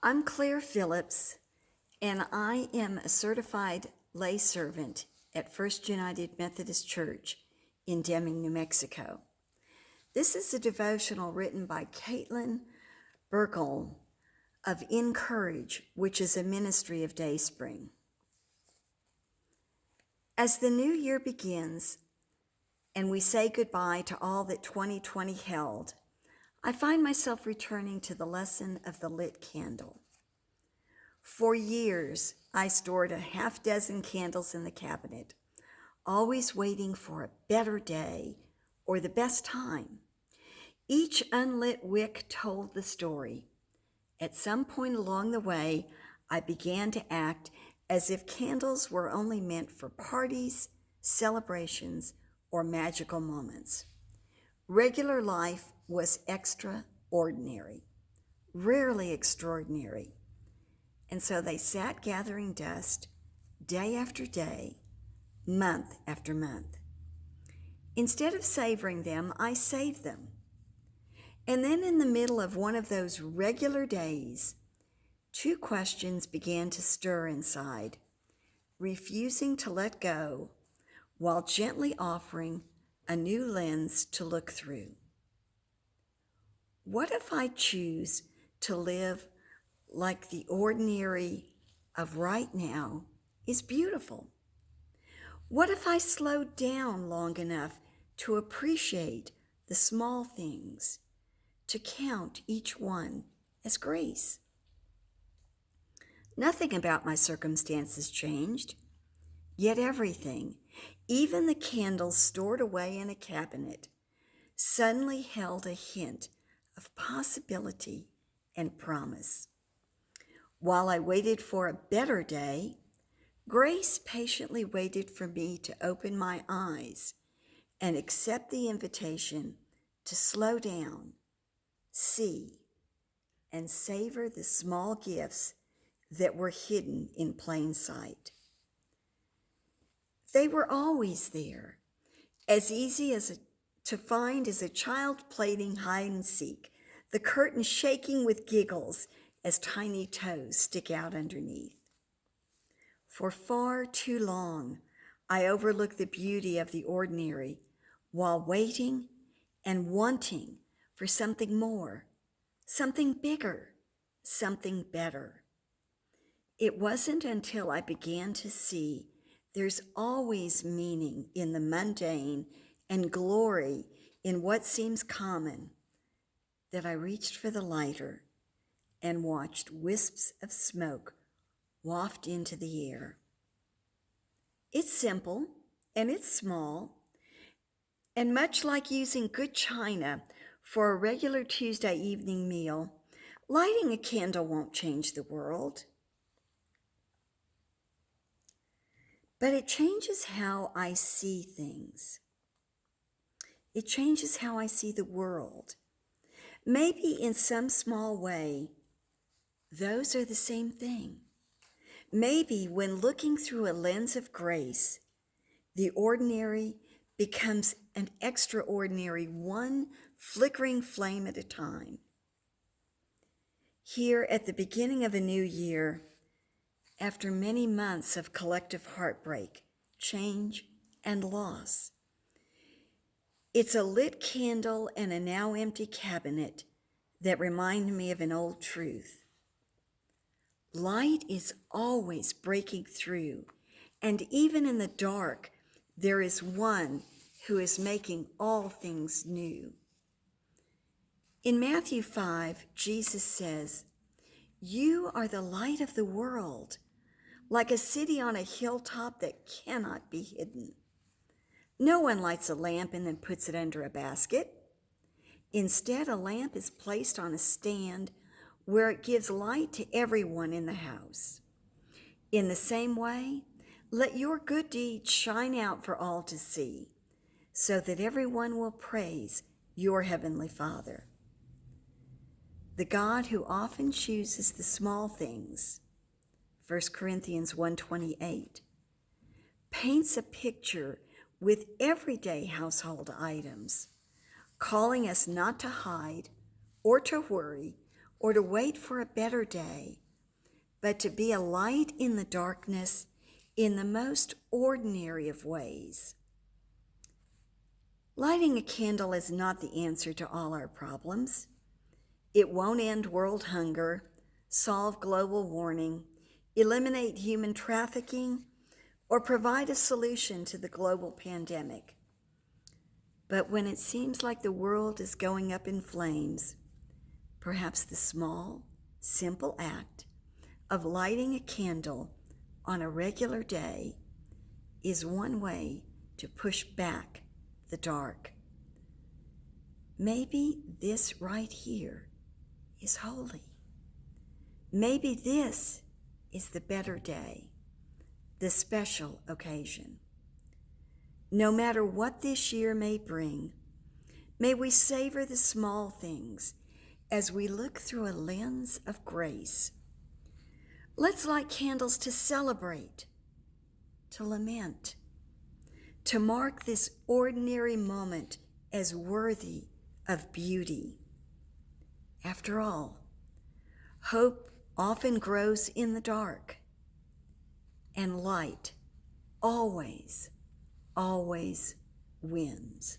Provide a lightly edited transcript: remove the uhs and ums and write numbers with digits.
I'm Claire Phillips, and I am a certified lay servant at First United Methodist Church in Deming, New Mexico. This is a devotional written by Caitlin Burkle of Encourage, which is a ministry of Dayspring. As the new year begins and we say goodbye to all that 2020 held, I find myself returning to the lesson of the lit candle. For years, I stored a half dozen candles in the cabinet, always waiting for a better day or the best time. Each unlit wick told the story. At some point along the way, I began to act as if candles were only meant for parties, celebrations, or magical moments. Regular life was extraordinary, rarely extraordinary. And so they sat gathering dust day after day, month after month. Instead of savoring them, I saved them. And then in the middle of one of those regular days, two questions began to stir inside, refusing to let go while gently offering a new lens to look through. What if I choose to live like the ordinary of right now is beautiful? What if I slowed down long enough to appreciate the small things, to count each one as grace? Nothing about my circumstances changed, yet everything, even the candles stored away in a cabinet, suddenly held a hint of possibility and promise. While I waited for a better day, grace patiently waited for me to open my eyes and accept the invitation to slow down, see, and savor the small gifts that were hidden in plain sight. They were always there, as easy to find as a child playing hide and seek, the curtain shaking with giggles as tiny toes stick out underneath. For far too long, I overlooked the beauty of the ordinary while waiting and wanting for something more, something bigger, something better. It wasn't until I began to see there's always meaning in the mundane and glory in what seems common that I reached for the lighter and watched wisps of smoke waft into the air. It's simple and it's small, and much like using good china for a regular Tuesday evening meal, lighting a candle won't change the world. But it changes how I see things. It changes how I see the world. Maybe in some small way, those are the same thing. Maybe when looking through a lens of grace, the ordinary becomes an extraordinary, one flickering flame at a time. Here at the beginning of a new year, after many months of collective heartbreak, change, and loss, it's a lit candle and a now empty cabinet that remind me of an old truth. Light is always breaking through, and even in the dark, there is one who is making all things new. In Matthew 5, Jesus says, "You are the light of the world, like a city on a hilltop that cannot be hidden. No one lights a lamp and then puts it under a basket. Instead, a lamp is placed on a stand where it gives light to everyone in the house. In the same way, let your good deeds shine out for all to see, so that everyone will praise your heavenly Father." The God who often chooses the small things, 1 Corinthians 1:28, paints a picture with everyday household items, calling us not to hide or to worry or to wait for a better day, but to be a light in the darkness in the most ordinary of ways. Lighting a candle is not the answer to all our problems. It won't end world hunger, solve global warming, eliminate human trafficking, or provide a solution to the global pandemic. But when it seems like the world is going up in flames, perhaps the small, simple act of lighting a candle on a regular day is one way to push back the dark. Maybe this right here is holy. Maybe this is the better day, the special occasion. No matter what this year may bring, may we savor the small things as we look through a lens of grace. Let's light candles to celebrate, to lament, to mark this ordinary moment as worthy of beauty. After all, hope often grows in the dark, and light always, always wins.